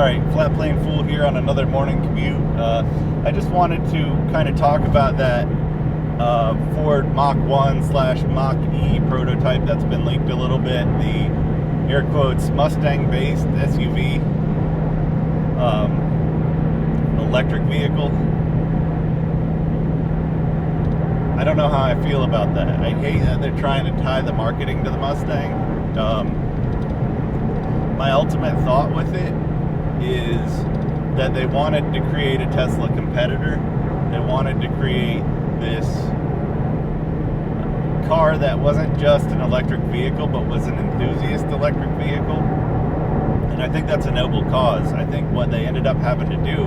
Alright, Flat Plane Fool here on another morning commute. I just wanted to kind of talk about that Ford Mach 1 / Mach E prototype that's been leaked a little bit. The air quotes Mustang-based SUV electric vehicle. I don't know how I feel about that. I hate that they're trying to tie the marketing to the Mustang. My ultimate thought with it is that they wanted to create a Tesla competitor. They wanted to create this car that wasn't just an electric vehicle, but was an enthusiast electric vehicle. And I think that's a noble cause. I think what they ended up having to do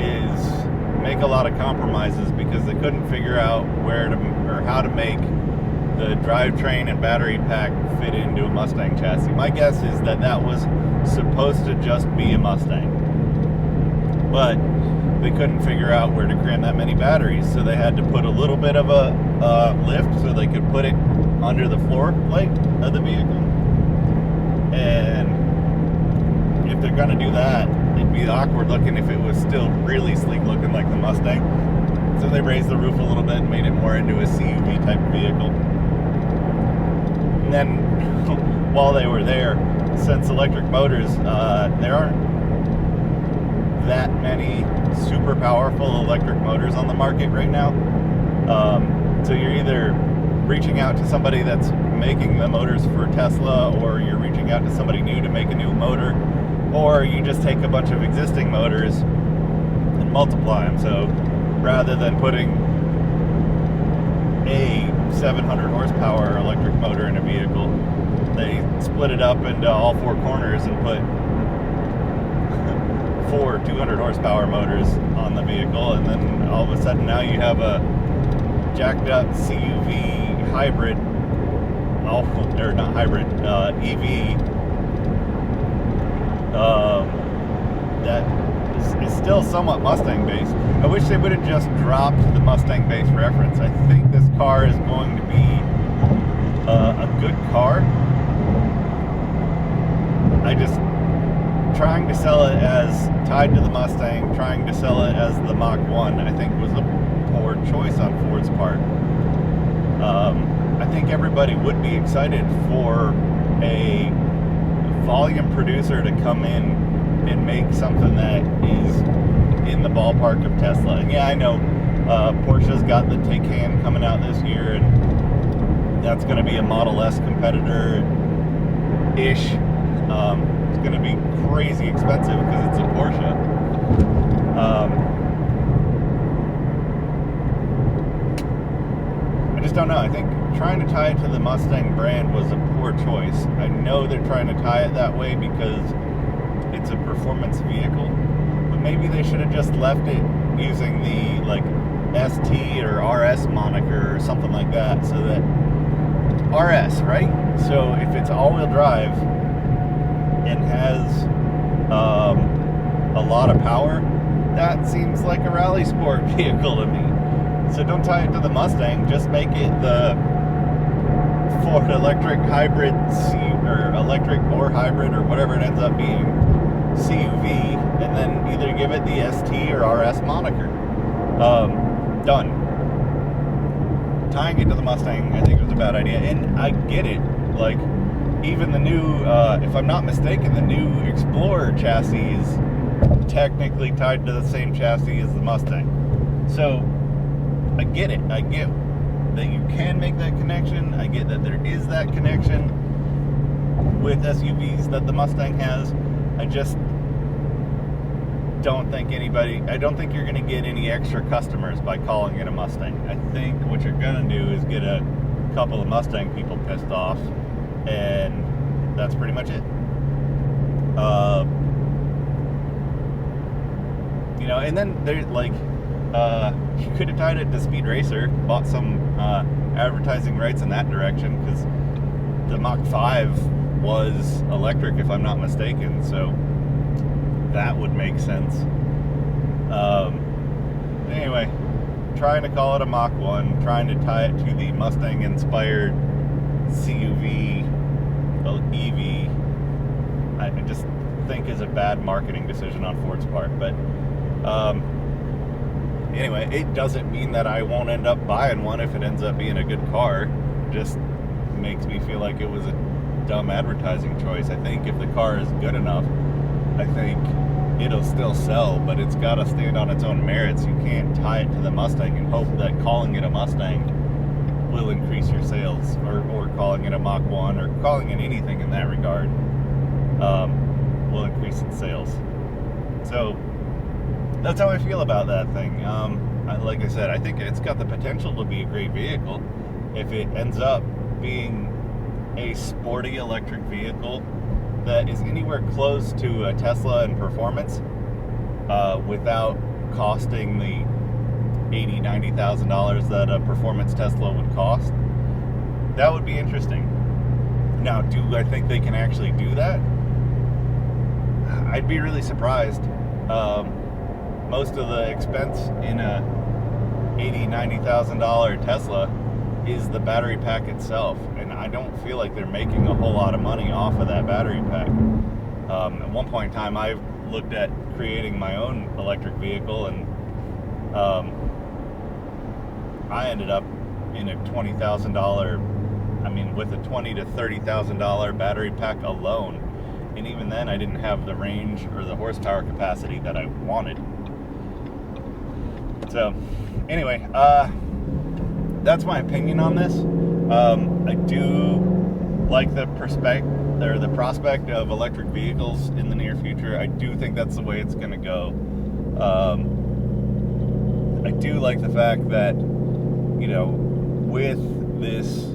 is make a lot of compromises because they couldn't figure out where to or how to make the drivetrain and battery pack fit into a Mustang chassis. My guess is that that was supposed to just be a Mustang, but they couldn't figure out where to cram that many batteries, so they had to put a little bit of a lift so they could put it under the floor plate of the vehicle. And if they're gonna do that, it'd be awkward looking if it was still really sleek looking like the Mustang. So they raised the roof a little bit and made it more into a CUV type vehicle. And then while they were there, since electric motors, there aren't that many super powerful electric motors on the market right now. So you're either reaching out to somebody that's making the motors for Tesla, or you're reaching out to somebody new to make a new motor, or you just take a bunch of existing motors and multiply them. So rather than putting a 700 horsepower electric motor in a vehicle, they split it up into all four corners and put four 200 horsepower motors on the vehicle, and then all of a sudden now you have a jacked up CUV hybrid, or not hybrid, EV that is still somewhat Mustang based. I wish they would have just dropped the Mustang based reference. I think this car is going to be a good car. I just, trying to sell it as tied to the Mustang, trying to sell it as the Mach 1, I think was a poor choice on Ford's part. I think everybody would be excited for a volume producer to come in and make something that is in the ballpark of Tesla. And yeah, I know Porsche's got the Taycan coming out this year, and that's going to be a Model S competitor-ish. It's going to be crazy expensive because it's a Porsche. I just don't know. I think trying to tie it to the Mustang brand was a poor choice. I know they're trying to tie it that way because it's a performance vehicle, but maybe they should have just left it using the like ST or RS moniker or something like that, so that RS, right? So if it's all-wheel drive and has a lot of power, that seems like a rally sport vehicle to me. So don't tie it to the Mustang, just make it the Ford electric hybrid or electric or hybrid or whatever it ends up being, CUV, and then either give it the ST or RS moniker. Done. Tying it to the Mustang, I think, was a bad idea, and I get it. Like, even the new, if I'm not mistaken, the new Explorer chassis is technically tied to the same chassis as the Mustang. So I get it. I get that you can make that connection. I get that there is that connection with SUVs that the Mustang has. I just don't think you're going to get any extra customers by calling it a Mustang. I think what you're going to do is get a couple of Mustang people pissed off, and that's pretty much it. And then there's like, you could have tied it to Speed Racer, bought some advertising rights in that direction, because the Mach 5 was electric, if I'm not mistaken, so that would make sense. Anyway, trying to call it a Mach 1, trying to tie it to the Mustang-inspired CUV EV. I just think is a bad marketing decision on Ford's part. But anyway, it doesn't mean that I won't end up buying one if it ends up being a good car. Just makes me feel like it was a dumb advertising choice. I think if the car is good enough, I think it'll still sell, but it's got to stand on its own merits. You can't tie it to the Mustang and hope that calling it a Mustang will increase your sales, or calling it a Mach 1, or calling it anything in that regard will increase its sales. So that's how I feel about that thing. Like I said, I think it's got the potential to be a great vehicle if it ends up being a sporty electric vehicle that is anywhere close to a Tesla in performance without costing the $80,000, $90,000 that a performance Tesla would cost. That would be interesting. Now, do I think they can actually do that? I'd be really surprised. Most of the expense in a $80,000, $90,000 Tesla is the battery pack itself, and I don't feel like they're making a whole lot of money off of that battery pack. At one point in time, I looked at creating my own electric vehicle, and I ended up in a $20,000, with a $20,000 to $30,000 battery pack alone, and even then I didn't have the range or the horsepower capacity that I wanted. So anyway, that's my opinion on this. I do like the prospect of electric vehicles in the near future. I do think that's the way it's going to go. I do like the fact that, with this,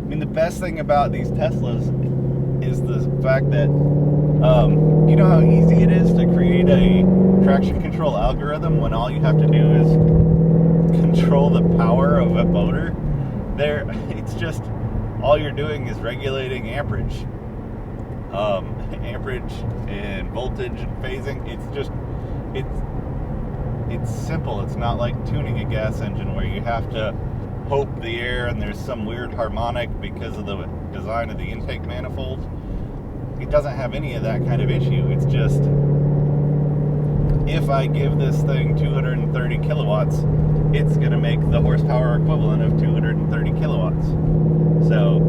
the best thing about these Teslas is the fact that, you know how easy it is to create a traction control algorithm when all you have to do is control the power of a motor? It's just, all you're doing is regulating amperage. Amperage and voltage and phasing. It's simple. It's not like tuning a gas engine where you have to hope the air and there's some weird harmonic because of the design of the intake manifold. It doesn't have any of that kind of issue. It's just, if I give this thing 230 kilowatts, it's going to make the horsepower equivalent of 230 kilowatts. So,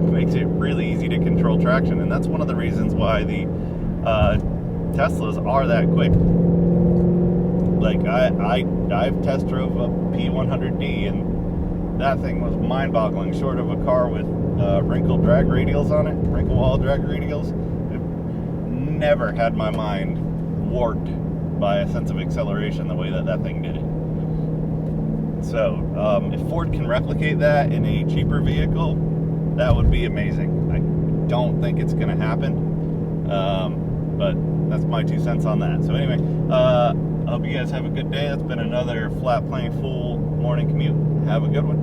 it makes it really easy to control traction, and that's one of the reasons why the Teslas are that quick. Like, I've test drove a P100D, and that thing was mind-boggling, short of a car with wrinkle drag radials on it, wrinkle wall drag radials. I've never had my mind warped by a sense of acceleration the way that thing did it. So, if Ford can replicate that in a cheaper vehicle, that would be amazing. I don't think it's going to happen, but that's my 2 cents on that. So anyway, I hope you guys have a good day. That's been another Flat Plane Fool morning commute. Have a good one.